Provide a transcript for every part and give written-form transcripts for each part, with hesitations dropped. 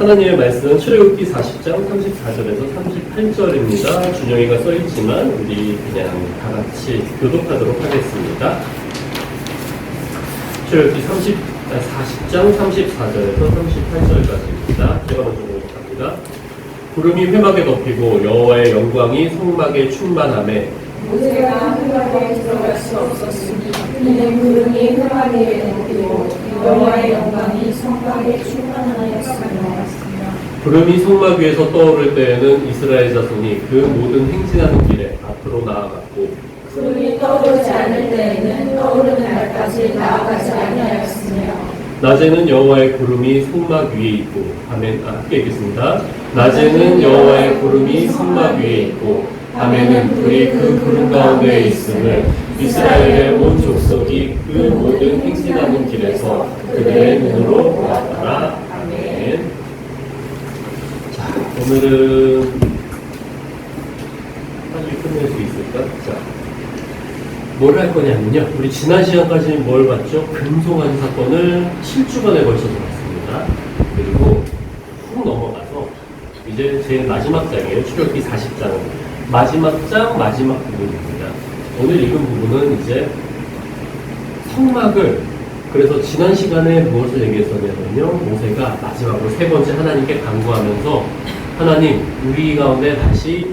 하나님의 말씀은 출애굽기 40장 34절에서 38절입니다. 준영이가 써있지만 우리 그냥 다 같이 교독하도록 하겠습니다. 출애굽기 40장 34절에서 38절까지입니다. 제가 먼저 공독합니다. 구름이 회막에 덮이고 여호와의 영광이 성막에 충만하매 모세가 회막에 들어갈 수 없었으니 이는 구름이 회막에 덮이고 여호와의 영광이 성막에 충만하였으며 구름이 성막 위에서 떠오를 때에는 이스라엘 자손이 그 모든 행진하는 길에 앞으로 나아갔고 구름이 떠오르지 않을 때에는 떠오르는 날까지 나아가지 아니하였으며 낮에는 여호와의 구름이 성막 위에 있고 함께 읽겠습니다. 낮에는 여호와의 구름이 성막 위에 있고 밤에는 불이 그 구름 가운데에 있음을 이스라엘의 온 족속이 그 모든 행진하는 길에서 그들의 눈으로 보았더라. 아멘. 자, 오늘은 빨리 끝낼 수 있을까? 자, 뭘 할 거냐면요. 우리 지난 시간까지는 뭘 봤죠? 금송아지 사건을 7주간에 걸쳐서 봤습니다. 그리고 훅 넘어가서 이제 제 마지막 장이에요. 출애굽기 40장은. 마지막 장, 마지막 부분입니다. 오늘 읽은 부분은 이제 성막을, 그래서 지난 시간에 무엇을 얘기했었냐면요. 모세가 마지막으로 세 번째 하나님께 간구하면서 하나님, 우리 가운데 다시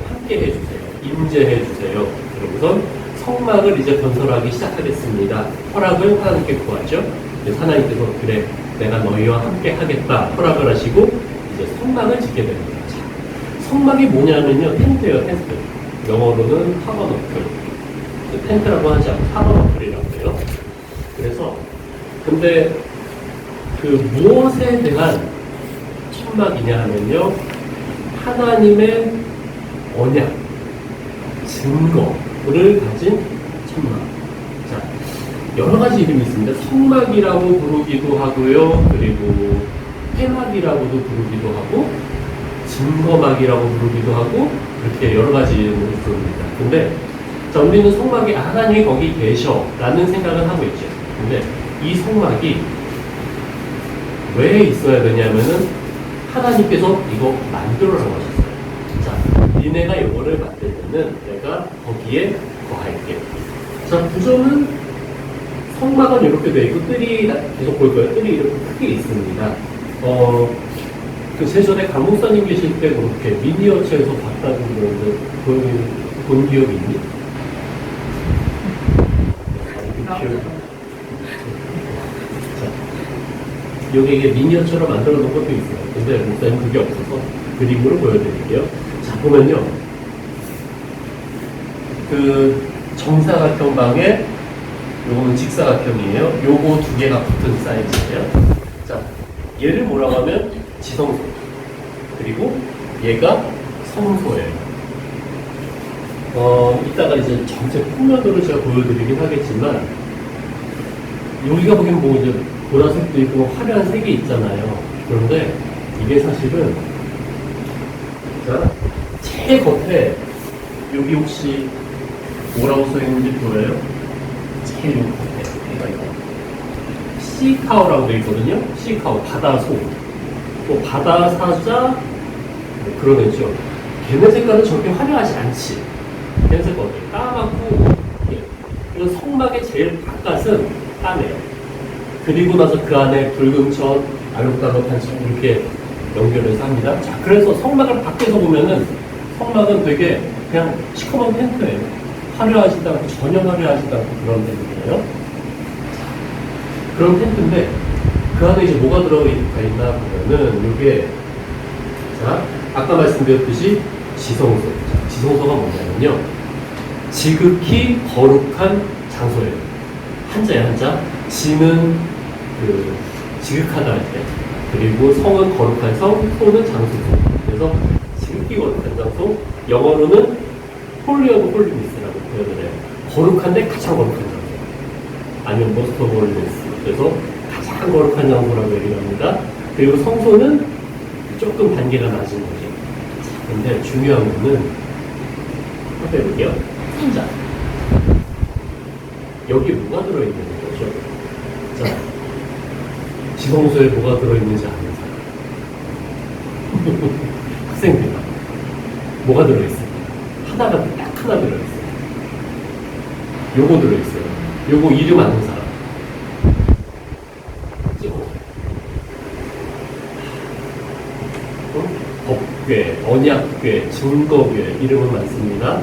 함께 해주세요. 임재해 주세요. 그러고선 성막을 이제 건설하기 시작하겠습니다. 허락을 하나님께 구하죠. 그래서 하나님께서 그래, 내가 너희와 함께 하겠다. 허락을 하시고 이제 성막을 짓게 됩니다. 자, 성막이 뭐냐면요. 텐트예요, 텐트. 영어로는 타버너클. 텐트라고 하지 않고 타버너클이라고 해요. 그래서 근데 그 무엇에 대한 천막이냐 하면요. 하나님의 언약, 증거를 가진 천막. 자, 여러 가지 이름이 있습니다. 성막이라고 부르기도 하고요. 그리고 회막이라고도 부르기도 하고, 증거막이라고 부르기도 하고, 그렇게 여러 가지 이름을 부릅니다. 근데, 자, 우리는 성막이 하나님이 거기 계셔 라는 생각을 하고 있죠. 근데 이 성막이 왜 있어야 되냐면은 하나님께서 이거 만들어라고 하셨어요. 자, 니네가 이거를 만들면은 내가 거기에 거할게. 자, 구조는 성막은 이렇게 돼 있고 뜰이 계속 보일 거예요. 뜰이 이렇게 크게 있습니다. 그 제전에 강 목사님 계실 때 그렇게 미니어처에서 봤다고 그러는데 본 기억이 있니? 여기 이게 미니어처로 만들어 놓은 것도 있어요. 근데 목사님 그게 없어서 그림으로 보여드릴게요. 자, 보면요. 그 정사각형 방에 요거는 직사각형이에요. 요거 두 개가 붙은 사이즈예요. 자, 얘를 뭐라고 하면 지성소. 그리고 얘가 성소예요. 이따가 이제 전체 풍면도를 제가 보여드리긴 하겠지만, 여기가 보기엔 뭐 이제 보라색도 있고 화려한 색이 있잖아요. 그런데 이게 사실은, 자, 제일 겉에 여기 혹시 뭐라고 써있는지 보여요? 제일 겉에 얘가 이거 시카오라고 되어 있거든요. 시카오, 바다소. 또 바다사자, 뭐 그런 애죠. 걔네 색깔은 저렇게 화려하지 않지. 걔네 색깔 어때요? 까맣고, 예. 그래서 성막의 제일 바깥은 까매요. 그리고 나서 그 안에 붉은천, 알록달록한 천 이렇게 연결해서 합니다. 자, 그래서 성막을 밖에서 보면은 성막은 되게 그냥 시커먼 텐트예요. 화려하지도 않고 전혀 화려하지도 않고 그런 텐트예요. 그런 텐트인데 그 안에 이제 뭐가 들어가 있나 보면은 이게, 자, 아까 말씀드렸듯이 지성소. 자, 지성소가 뭐냐면요. 지극히 거룩한 장소예요. 한자예요, 한자. 지는 그 지극하다 할 때, 그리고 성은 거룩한 성, 소는 장소소. 그래서 지극히 거룩한 장소, 영어로는 홀리 오브 홀리니스라고 표현을 해요. 거룩한데 가장 거룩한 장소. 아니면 most of holiness. 그래서 가장 거룩한 장소라고 얘기를 합니다. 그리고 성소는 조금 단계가 낮은 거죠. 근데 중요한 거는 한번 해볼게요. 자, 여기 뭐가 들어있는 거죠? 자, 지성소에 뭐가 들어있는지 아는 사람. 학생들. 뭐가 들어있어요? 하나가 딱 하나 들어있어요. 요거 들어있어요. 요거 이름 아는 사람. 찍어보세요. 법궤, 언약궤, 증거궤 이름은 많습니다.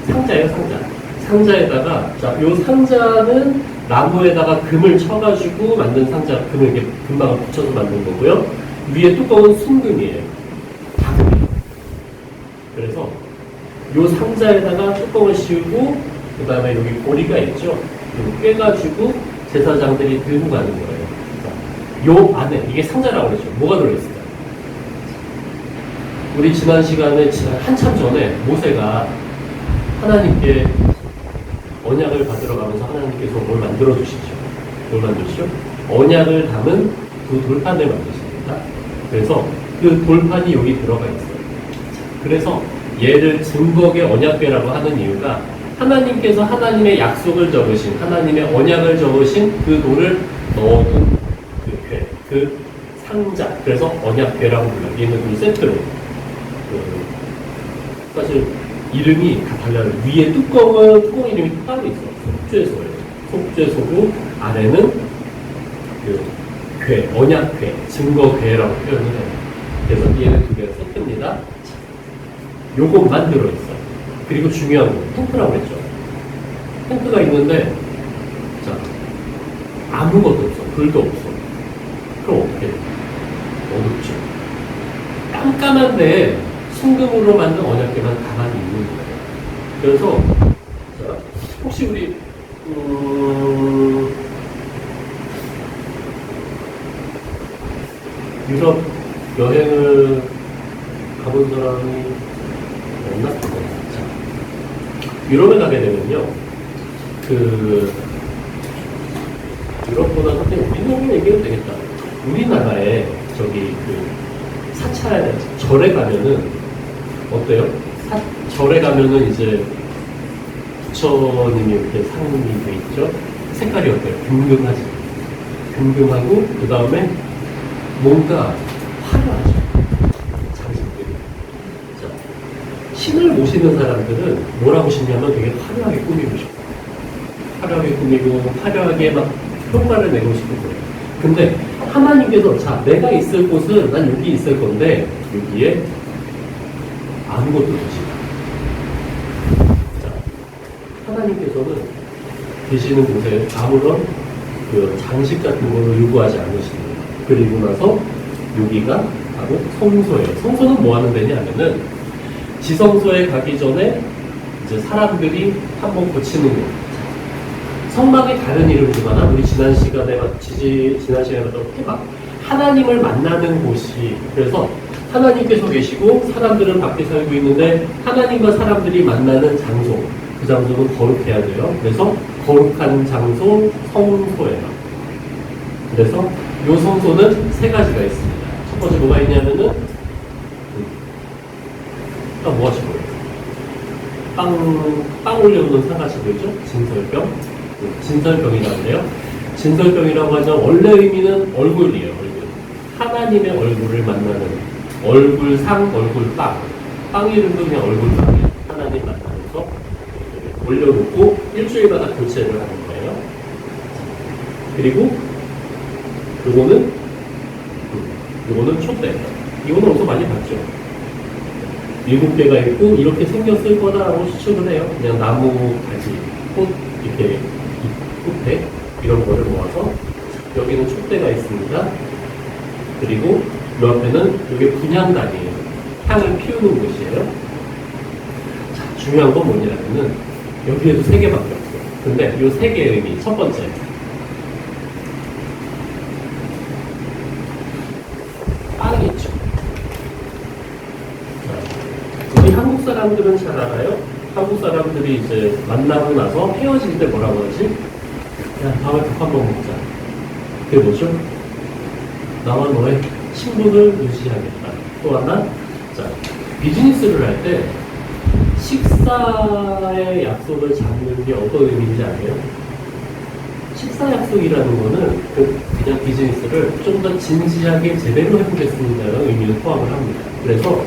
상자예요, 상자. 상자에다가 자, 요 상자는 나무에다가 금을 쳐가지고 만든 상자, 금을 이렇게 금방을 붙여서 만든 거고요. 위에 뚜껑은 순금이에요. 그래서 요 상자에다가 뚜껑을 씌우고 그 다음에 여기 고리가 있죠. 이거 꿰가지고 제사장들이 들고 가는 거예요. 자, 요 안에 이게 상자라고 그랬죠. 뭐가 들어있을까요? 우리 지난 시간에 한참 전에 모세가 하나님께 언약을 받으러 가면서 하나님께서 뭘 만들어 주시죠? 뭘 만드시죠? 언약을 담은 두 돌판을 만드십니다. 그래서 그 돌판이 여기 들어가 있어요. 그래서 얘를 증거의 언약궤라고 하는 이유가 하나님께서 하나님의 약속을 적으신 하나님의 언약을 적으신 그 돌을 넣어둔 그 궤, 그 상자. 그래서 언약궤라고 불러요. 얘는 둘 세트로. 사실 이름이 다 달라요. 위에 뚜껑 이름이 따로 있어요. 속죄소예요. 속죄소고 아래는 그 궤, 언약궤, 증거궤라고 표현을 해요. 그래서 얘는 두 개가 세트입니다. 요것만 들어있어요. 그리고 중요한 건 텐트라고 했죠. 텐트가 있는데 자 아무것도 없어. 불도 없어. 그럼 어떻게 돼요? 어둡죠. 깜깜한데 순금으로 만든 언약궤만 가만히 있는 거예요. 그래서 자, 혹시 우리 유럽 여행을 가본 사람이 없나? 자, 유럽에 가게 되면요, 그 유럽보다 사실 우리나라 얘기해도 되겠다. 우리나라에 저기 그 사찰 절에 가면은 어때요? 절에 가면은 이제 부처님이 이렇게 상이 돼 있죠. 색깔이 어때요? 금금하지. 금금하고 그 다음에 뭔가 화려하죠. 장식들이. 자, 신을 모시는 사람들은 뭐라고 신냐면 되게 화려하게 꾸미고 싶어. 화려하게 꾸미고 화려하게 막 효과를 내고 싶은 거예요. 근데 하나님께서 자, 내가 있을 곳은 난 여기 있을 건데 여기에 아무것도 두지 마. 자, 하나님께서는 계시는 곳에 아무런 그 장식 같은 거를 요구하지 않으십니다. 그리고 나서 여기가 바로 성소예요. 성소는 뭐 하는 데냐 하면은 지성소에 가기 전에 이제 사람들이 한번 고치는 곳. 성막의 다른 이름이지만 우리 지난 시간에 봤던 회막 하나님을 만나는 곳이 그래서 하나님께서 계시고 사람들은 밖에 살고 있는데 하나님과 사람들이 만나는 장소 그 장소는 거룩해야 돼요. 그래서 거룩한 장소 성소예요. 그래서 이 성소는 세 가지가 있습니다. 첫 번째 뭐가 있냐면은 뭐 하시고 빵 올려놓는 상가시 보이죠? 진설병. 진설병이라고 해요. 진설병이라고 하죠. 원래 의미는 얼굴이에요. 얼굴. 하나님의 얼굴을 만나는 얼굴상, 얼굴빵. 빵 이름도 그냥 얼굴빵이에요. 하나님 만나면서 올려놓고 일주일마다 교체를 하는 거예요. 그리고 요거는 촛대. 이거는 어디서 많이 봤죠? 7개가 있고 이렇게 생겼을 거다라고 추측을 해요. 그냥 나무 가지, 꽃 이렇게 꽃대 이런 거를 모아서 여기는 촛대가 있습니다. 그리고 이 앞에는 이게 분향단이에요. 향을 피우는 곳이에요. 자, 중요한 건 뭐냐면은 여기에도 3개밖에 없어요. 근데 이 3개의 의미 첫 번째 빵이 있죠. 자, 우리 한국 사람들은 잘 알아요. 한국 사람들이 이제 만나고 나서 헤어질 때 뭐라고 하지? 야, 다음에 밥 한번 먹자. 그게 뭐죠? 나와 너의 친분을 유지하겠다. 또 하나, 자, 비즈니스를 할 때 식사의 약속을 잡는 게 어떤 의미인지 아세요? 식사 약속이라는 거는 꼭 그냥 비즈니스를 좀 더 진지하게 제대로 해보겠습니다라는 의미를 포함을 합니다. 그래서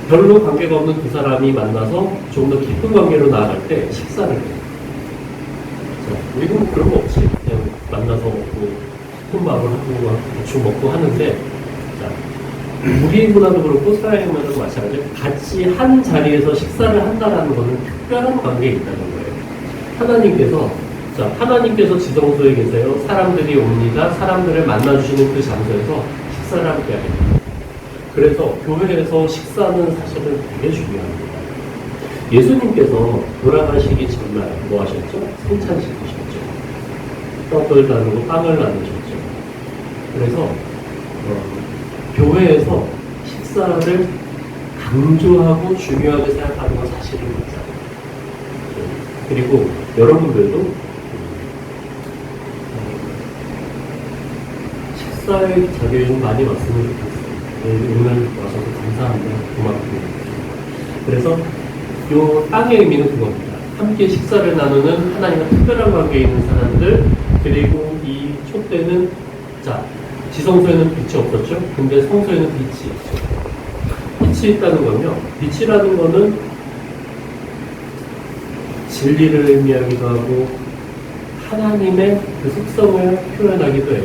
별로 관계가 없는 두 사람이 만나서 좀 더 깊은 관계로 나아갈 때 식사를 해요. 자, 우리는 뭐 그런 거 없이 그냥 만나서 먹고 깊은 밥을 하고 대충 먹고 하는데, 자, 우리 문화도 그렇고 서양의 문화도 마찬가지로 같이 한 자리에서 식사를 한다는 것은 특별한 관계에 있다는 거예요. 하나님께서 지성소에 계세요. 사람들이 옵니다. 사람들을 만나주시는 그 장소에서 식사를 함께 합니다. 그래서 교회에서 식사는 사실은 되게 중요합니다. 예수님께서 돌아가시기 전날 뭐 하셨죠? 생찬시키셨죠. 떡을 나누고 빵을 나누셨죠. 그래서 교회에서 식사를 강조하고 중요하게 생각하는 건 사실은 맞아요. 그리고 여러분들도 식사의 자리에 좀 많이 왔으면 좋겠어요. 오늘 와서 감사합니다. 고맙습니다. 그래서 요 땅의 의미는 그겁니다. 함께 식사를 나누는 하나님과 특별한 관계에 있는 사람들, 그리고 이 촛대는, 자, 지성소에는 빛이 없었죠? 근데 성소에는 빛이 있죠. 빛이 있다는 건요, 빛이라는 거는 진리를 의미하기도 하고 하나님의 그 속성을 표현하기도 해요.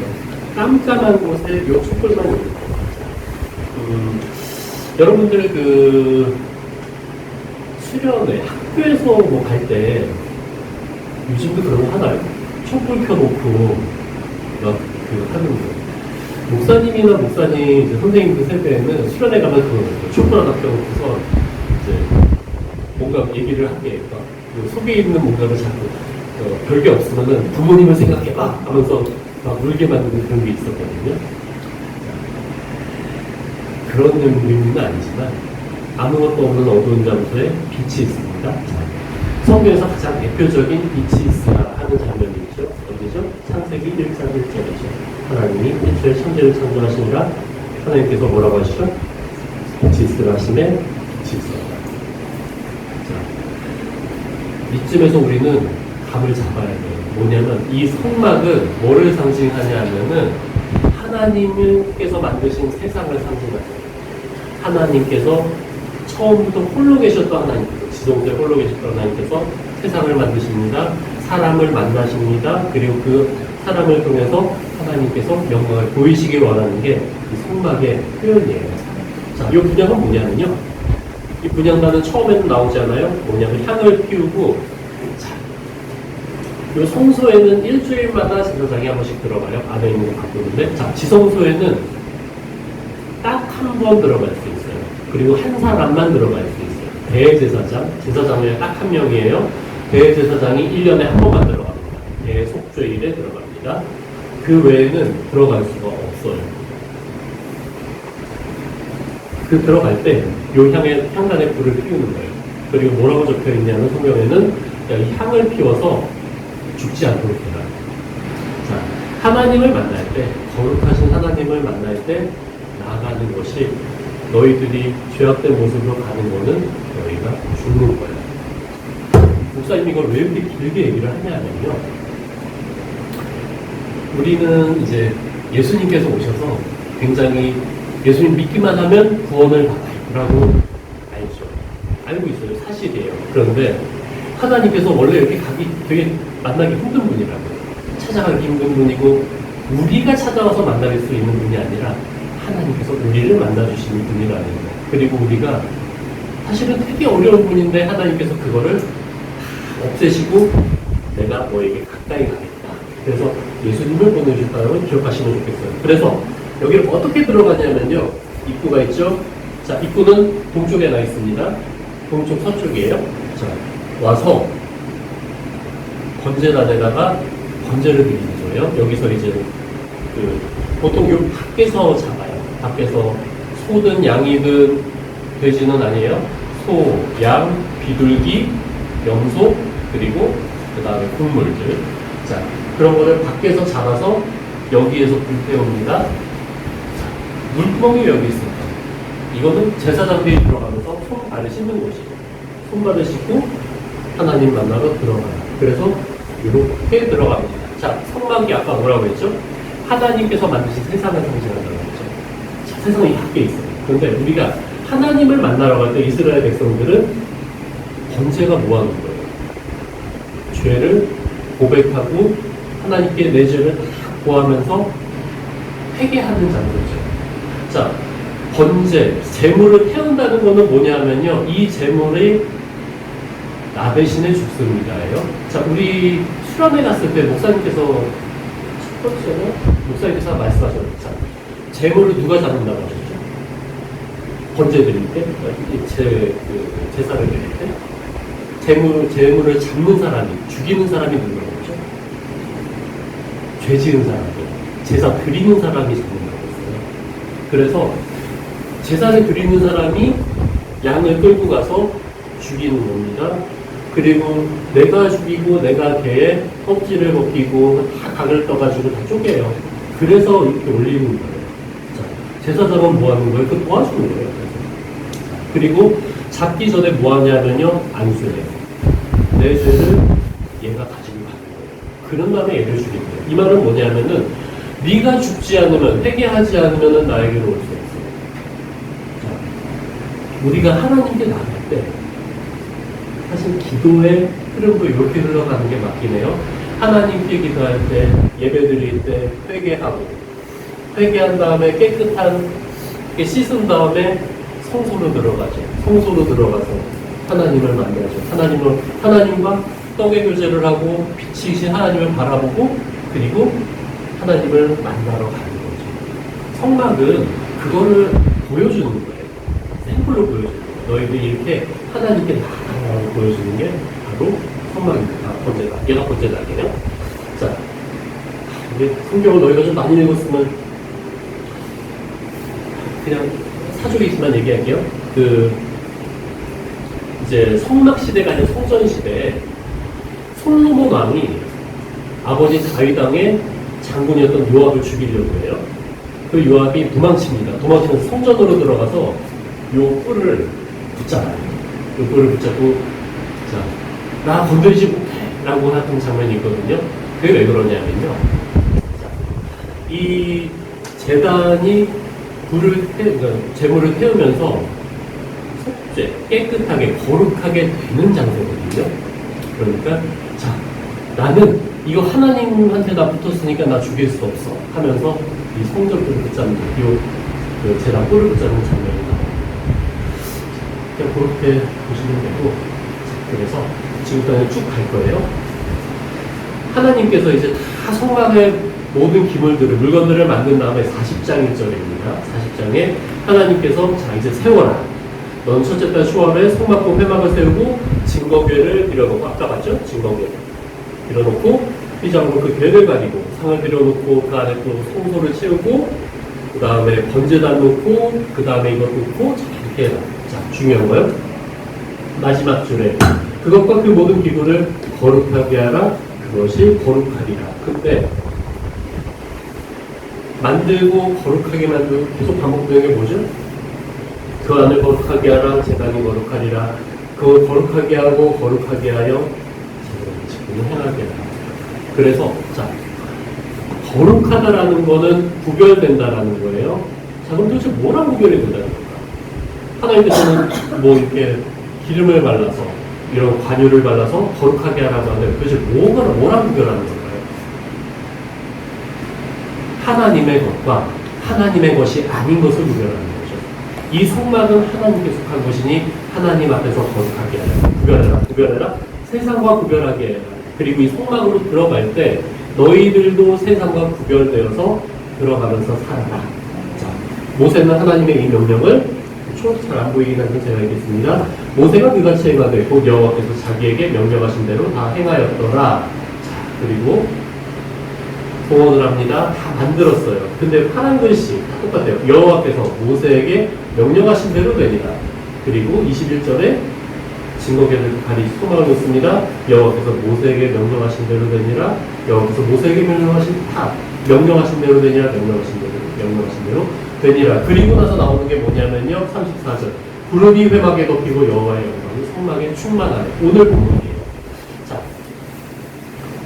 깜깜한 곳에 요 촛불만 있는 거예요. 여러분들 그 수련회 학교에서 뭐 갈 때 요즘도 그런 거 하나요? 촛불 켜놓고 막 그 하는 거. 목사님이나 목사님 이제 선생님들 세대에는 수련회 가면 그런 거예요. 촛불 하나 켜놓고서 이제 뭔가 얘기를 하게 해요. 그 속에 있는 뭔가를 자꾸 별게 없으면은 부모님을 생각해봐 하면서 막 울게 만드는 그런 게 있었거든요. 그런 의미는 아니지만 아무것도 없는 어두운 장소에 빛이 있습니다. 성경에서 가장 대표적인 빛이 있으라 하는 장면이 있죠. 어디죠? 창세기 1장 1절이죠. 하나님이 태초에 천지를 창조하시니라 하나님께서 뭐라고 하시죠? 빛이 있으라 하심에 빛이 있었다. 자, 이쯤에서 우리는 감을 잡아야 돼요. 뭐냐면 이 성막은 뭐를 상징하냐 하면은 하나님께서 만드신 세상을 상징하세요. 하나님께서 처음부터 홀로 계셨던 하나님께서, 지성소에 홀로 계셨던 하나님께서 세상을 만드십니다. 사람을 만나십니다. 그리고 그 사람을 통해서 하나님께서 영광을 보이시길 원하는 게 이 성막의 표현이에요. 자, 이 분양은 뭐냐면요. 이 분양단은 처음에는 나오지 않아요. 뭐냐면 향을 피우고, 자, 이 성소에는 일주일마다 제사장이 한 번씩 들어가요. 안에 있는 거 바꾸는데, 자, 지성소에는 딱 한 번 들어갈 수 있어요. 그리고 한 사람만 들어갈 수 있어요. 대제사장, 제사장이 딱 한 명이에요. 대제사장이 1년에 한 번만 들어갑니다. 대속죄일에 들어갑니다. 그 외에는 들어갈 수가 없어요. 그 들어갈 때 요 향단에 불을 피우는 거예요. 그리고 뭐라고 적혀 있냐면 성경에는 이 향을 피워서 죽지 않도록 해라. 자, 하나님을 만날 때, 거룩하신 하나님을 만날 때 나아가는 것이 너희들이 죄악된 모습으로 가는 거는 너희가 죽는 거야. 목사님 이걸 왜 이렇게 길게 얘기를 하냐면요. 우리는 이제 예수님께서 오셔서 굉장히 예수님 믿기만 하면 구원을 받아요라고 알죠. 알고 있어요. 사실이에요. 그런데 하나님께서 원래 이렇게 가기 되게 만나기 힘든 분이라고요. 찾아가기 힘든 분이고 우리가 찾아와서 만날 수 있는 분이 아니라 하나님께서 우리를 만나주시는 분이라는 거예요. 그리고 우리가 사실은 되게 어려운 분인데 하나님께서 그거를 없애시고 내가 너에게 가까이 가겠다. 그래서 예수님을 보내주셨다는 걸 기억하시면 좋겠어요. 그래서 여기를 어떻게 들어가냐면요. 입구가 있죠. 자, 입구는 동쪽에 나 있습니다. 동쪽 서쪽이에요. 자, 와서 번제단에다가 번제를 드리는 거예요. 여기서 이제 보통 요 밖에서 잡아요. 밖에서 소든 양이든 돼지는 아니에요. 소, 양, 비둘기, 염소, 그리고 그 다음에 곡물들. 자, 그런 거를 밖에서 잡아서 여기에서 불 태웁니다. 물구멍이 여기 있습니다. 이거는 제사장들이 들어가면서 손발을 씻는 곳이에요. 손발을 씻고 하나님 만나러 들어가요. 그래서 이렇게 들어갑니다. 자, 성막이 아까 뭐라고 했죠? 하나님께서 만드신 세상을 상징한다고 했죠. 자, 세상이 밖에 있어요. 그런데 우리가 하나님을 만나러 갈 때 이스라엘 백성들은 번제가 뭐 하는 거예요? 죄를 고백하고 하나님께 내 죄를 다 고하면서 회개하는 장소죠. 자, 번제, 제물을 태운다는 것은 뭐냐면요. 이 제물이 나 대신에 죽습니다예요. 자, 우리 수련회 갔을 때 목사님께서 첫 번째는 목사님께서 말씀하셨죠. 자, 제물을 누가 잡는다고 하셨죠? 번제 드릴 때, 제사를 드릴 때, 제물을 잡는 사람이, 죽이는 사람이 누구라고 하죠? 죄 지은 사람들, 제사 드리는 사람이 잡는다고 했어요. 그래서 제사를 드리는 사람이 양을 끌고 가서 죽이는 겁니다. 그리고 내가 죽이고 내가 개의 껍질을 벗기고 다 각을 떠가지고 다 쪼개요. 그래서 이렇게 올리는 거예요. 자, 제사장은 뭐 하는 거예요? 그거 도와주는 거예요. 그리고 잡기 전에 뭐 하냐면요, 안수해요. 내 죄를 얘가 가지고 가는 거예요. 그런 다음에 얘를 죽인 거예요. 이 말은 뭐냐면은 네가 죽지 않으면, 회개하지 않으면 나에게로 올 수 없어요. 자, 우리가 하나님께 나갈 때 사실 기도의 흐름도 이렇게 흘러가는 게 맞긴 해요. 하나님께 기도할 때, 예배 드릴 때 회개하고, 회개한 다음에 깨끗한 게 씻은 다음에 성소로 들어가죠. 성소로 들어가서 하나님을 만나죠. 하나님과 떡의 교제를 하고 빛이신 하나님을 바라보고 그리고 하나님을 만나러 가는 거죠. 성막은 그거를 보여주는 거예요. 샘플로 보여주는 거예요. 너희들이 이렇게 하나님께 나아가라고 보여주는 게 바로 성막입니다. 번제다. 얘가 번제다게요. 자, 이게 성경을 너희가 좀 많이 읽었으면 그냥 사족이지만 얘기할게요. 이제 성막 시대가 아니라 성전 시대에 솔로몬 왕이 아버지 다윗 왕의 장군이었던 요압을 죽이려고 해요. 그 요압이 도망칩니다. 도망치면서 성전으로 들어가서 요 뿔을 붙잡아요. 요 뿔을 붙잡고, 자, 나 건드리지 못해! 라고 하는 장면이 있거든요. 그게 왜 그러냐면요. 자, 이 재단이 그러니까 재물을 태우면서 속죄, 깨끗하게, 거룩하게 되는 장소거든요. 그러니까, 자, 나는 이거 하나님한테 나 붙었으니까 나 죽일 수 없어 하면서 이 성전불을 붙잡는, 그 재단 뿔을 붙잡는 장면이 나와요. 그냥 그렇게 보시면 되고, 그래서 지금까지 쭉 갈 거예요. 하나님께서 이제 다 성막의 모든 기물들을, 물건들을 만든 다음에 40장 1절입니다. 40장에 하나님께서 자, 이제 세워라. 넌 첫째 달 10월에 성막과 회막을 세우고 증거궤를 빌어놓고, 아까 봤죠? 증거궤 빌어놓고 휘장으로 그 궤를 가리고 상을 빌어놓고 그 안에 또 성소를 채우고 그 다음에 번제단 놓고 그 다음에 이것 놓고 자, 이렇게 해라. 자, 중요한 거요. 마지막 줄에 그것과 그 모든 기구를 거룩하게 하라. 그것이 거룩하리라. 근데 만들고 거룩하게 만들고 계속 반복되는 게 뭐죠? 그 안을 거룩하게 하라. 제단이 거룩하리라. 그걸 거룩하게 하고 거룩하게 하여 제단을 행하게 하라. 그래서 자, 거룩하다라는 거는 구별된다라는 거예요. 자, 그럼 도대체 뭐랑 구별이 된다는 걸까? 하나님께서는 뭐 이렇게 기름을 발라서 이런 관유를 발라서 거룩하게 하라고 하는데 도대체 뭐랑 구별하는 걸까요? 하나님의 것과 하나님의 것이 아닌 것을 구별하는 거죠. 이 성막은 하나님께 속한 것이니 하나님 앞에서 거룩하게 하라. 구별해라. 세상과 구별하게 해라. 그리고 이 성막으로 들어갈 때 너희들도 세상과 구별되어서 들어가면서 살아라. 자, 모세는 하나님의 이 명령을 잘 안 보이긴 한데 제가 읽겠습니다. 모세가 그같이 행하되 곧 여호와께서 자기에게 명령하신 대로 다 행하였더라. 자, 그리고 봉헌을 합니다. 다 만들었어요. 근데 파란 글씨 다 똑같아요. 여호와께서 모세에게 명령하신 대로 되니라. 그리고 21절에 증거궤를 가리 소망을 놓습니다. 여호와께서 모세에게 명령하신 대로 되니라. 여호와께서 모세에게 명령하신 대로 되니라. 명령하신 대로 되니라. 그리고 나서 나오는 게 뭐냐면요. 34절. 구름이 회막에 덮이고 여호와의 영광이 성막에 충만하네. 오늘 본문이에요. 자,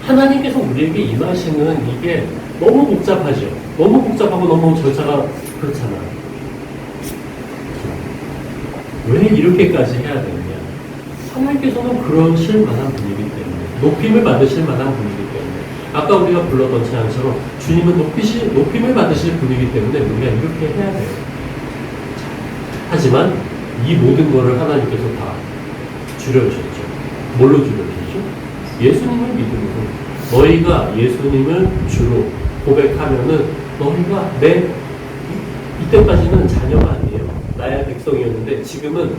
하나님께서 우리에게 임하시는 이게 너무 복잡하죠. 너무 복잡하고 너무 절차가 그렇잖아요. 왜 이렇게까지 해야 되느냐? 하나님께서는 그러실 만한 분이기 때문에, 높임을 받으실 만한 분이기 때문에, 아까 우리가 불렀던 찬양처럼 주님은 높임을 받으실 분이기 때문에 우리가 이렇게 해야 돼요. 하지만 이 모든 것을 하나님께서 다 줄여주셨죠. 뭘로 줄여주셨죠? 예수님을 믿음으로. 너희가 예수님을 주로 고백하면은 너희가 이때까지는 자녀가 아니에요. 나의 백성이었는데 지금은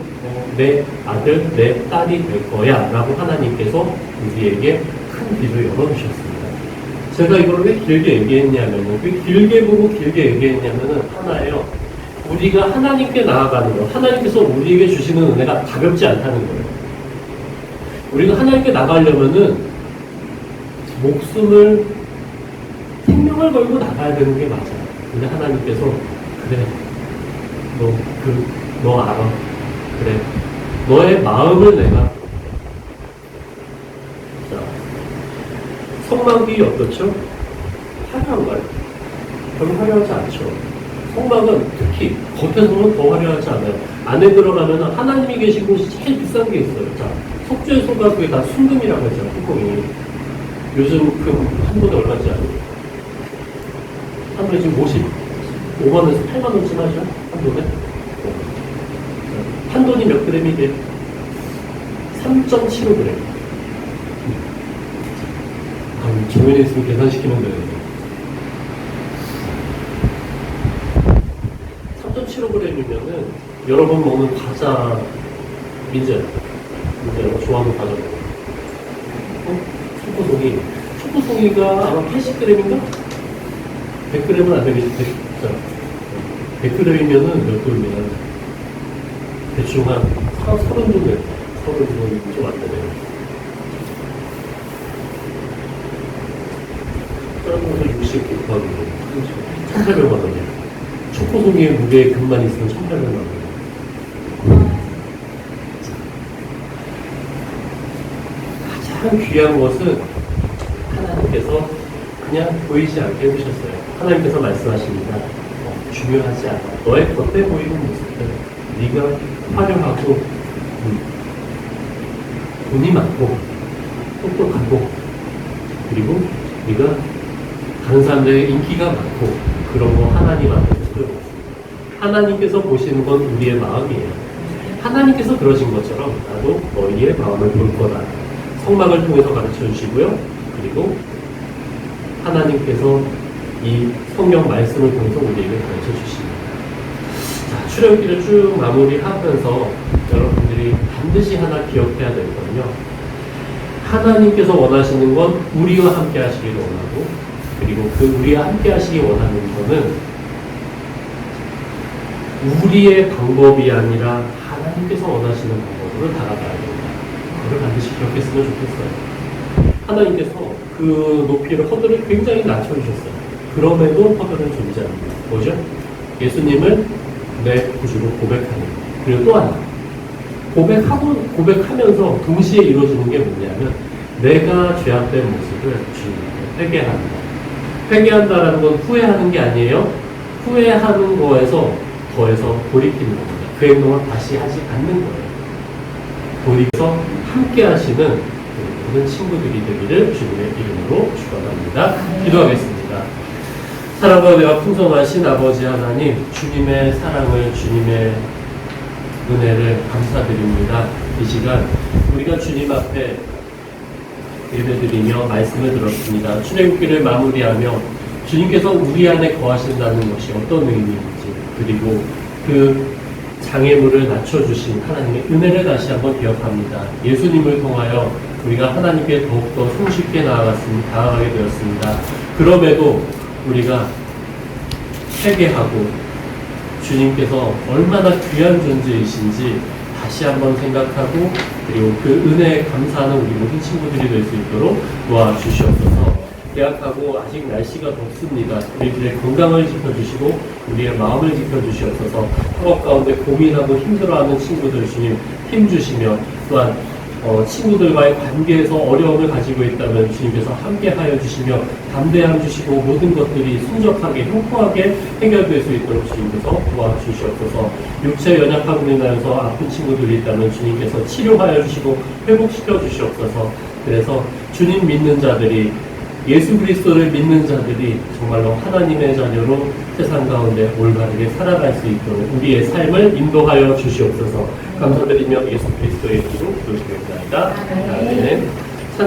내 아들, 내 딸이 될 거야 라고 하나님께서 우리에게 큰 길을 열어주셨습니다. 제가 이걸 왜 길게 얘기했냐면은, 왜 길게 보고 길게 얘기했냐면은 하나예요. 우리가 하나님께 나아가는 것, 하나님께서 우리에게 주시는 은혜가 가볍지 않다는 거예요. 우리가 하나님께 나가려면은 목숨을, 생명을 걸고 나가야 되는 게 맞아요. 근데 하나님께서 그래, 너 알아. 그래, 너의 마음을 내가. 자, 성막이 어떻죠? 화려한가요? 별로 화려하지 않죠. 성막은 특히 겉에서는 더 화려하지 않아요. 안에 들어가면 하나님이 계신 곳이 제일 비싼 게 있어요. 자, 속죄소가 그게 다 순금이라고 하죠. 뚜껑이. 요즘 한 돈에 얼마인지 알아요? 한 돈에 지금 5만원에서 8만원쯤 하죠? 한 돈에? 한 돈이 몇 그램이게? 3.75g. 정면에 있으면 계산시키면 되는데. 3.75g이면은 여러 번 먹는 과자, 이제 좋아하는 과자 먹어. 초코송이가 아마 80g인가? 100g은 안 되겠지. 100g이면은 몇 돈이면 대충 한 30 정도 돼요. 30 정도 좀 안 되네요. 작은 것을 60 곱하기 1,800만 원이에요. 초코송이의 무게에 금만 있으면 1,800만 원. 가장 귀한 것은 하나님께서 그냥 보이지 않게 해주셨어요. 하나님께서 말씀하십니다. 중요하지 않아. 너의 겉에 보이는 모습들, 네가 화려하고 돈이 많고 똑똑하고 그리고 네가 다른 사람들의 인기가 많고 그런 거 하나님한테 들어봤습니다. 하나님께서 보시는 건 우리의 마음이에요. 하나님께서 그러신 것처럼 나도 너희의 마음을 볼 거다. 성막을 통해서 가르쳐 주시고요. 그리고 하나님께서 이 성경 말씀을 통해서 우리에게 가르쳐 주십니다. 자, 출애굽기를 쭉 마무리하면서 여러분들이 반드시 하나 기억해야 될 건요. 하나님께서 원하시는 건 우리와 함께 하시기를 원하고, 그리고 그 우리와 함께 하시기 원하는 거는 우리의 방법이 아니라 하나님께서 원하시는 방법으로 나아가야 된다. 그걸 반드시 기억했으면 좋겠어요. 하나님께서 그 높이를, 허들을 굉장히 낮춰주셨어요. 그럼에도 허들은 존재합니다. 뭐죠? 예수님을 내 구주로 고백하는 것. 그리고 또 하나, 고백하면서 동시에 이루어지는 게 뭐냐면 내가 죄악된 모습을 주님께 회개한다. 회개한다라는 건 후회하는 게 아니에요. 후회하는 거에서 더해서 돌이키는 겁니다. 그 행동을 다시 하지 않는 거예요. 돌이켜서 함께 하시는 모든 친구들이 되기를 주님의 이름으로 축원합니다. 기도하겠습니다. 사랑과 은혜가 풍성하신 아버지 하나님, 주님의 사랑을, 주님의 은혜를 감사드립니다. 이 시간 우리가 주님 앞에 예배드리며 말씀을 들었습니다. 출애굽기를 마무리하며 주님께서 우리 안에 거하신다는 것이 어떤 의미인지, 그리고 그 장애물을 낮춰주신 하나님의 은혜를 다시 한번 기억합니다. 예수님을 통하여 우리가 하나님께 더욱더 손쉽게 나아가게 되었습니다. 그럼에도 우리가 회개하고 주님께서 얼마나 귀한 존재이신지 다시 한번 생각하고, 그리고 그 은혜에 감사하는 우리 모든 친구들이 될 수 있도록 도와주시옵소서. 계약하고 아직 날씨가 덥습니다. 우리들의 건강을 지켜주시고 우리의 마음을 지켜주시옵소서. 학업 가운데 고민하고 힘들어하는 친구들 주님 힘주시며, 또한 친구들과의 관계에서 어려움을 가지고 있다면 주님께서 함께하여 주시며 담대함 주시고 모든 것들이 순적하게 형통하게 해결될 수 있도록 주님께서 도와주시옵소서. 육체 연약함으로 인하여서 아픈 친구들이 있다면 주님께서 치료하여 주시고 회복시켜 주시옵소서. 그래서 주님 믿는 자들이, 예수 그리스도를 믿는 자들이 정말로 하나님의 자녀로 세상 가운데 올바르게 살아갈 수 있도록 우리의 삶을 인도하여 주시옵소서. 감사드리며 예수 그리스도의 이름으로 기도드립니다. 아멘.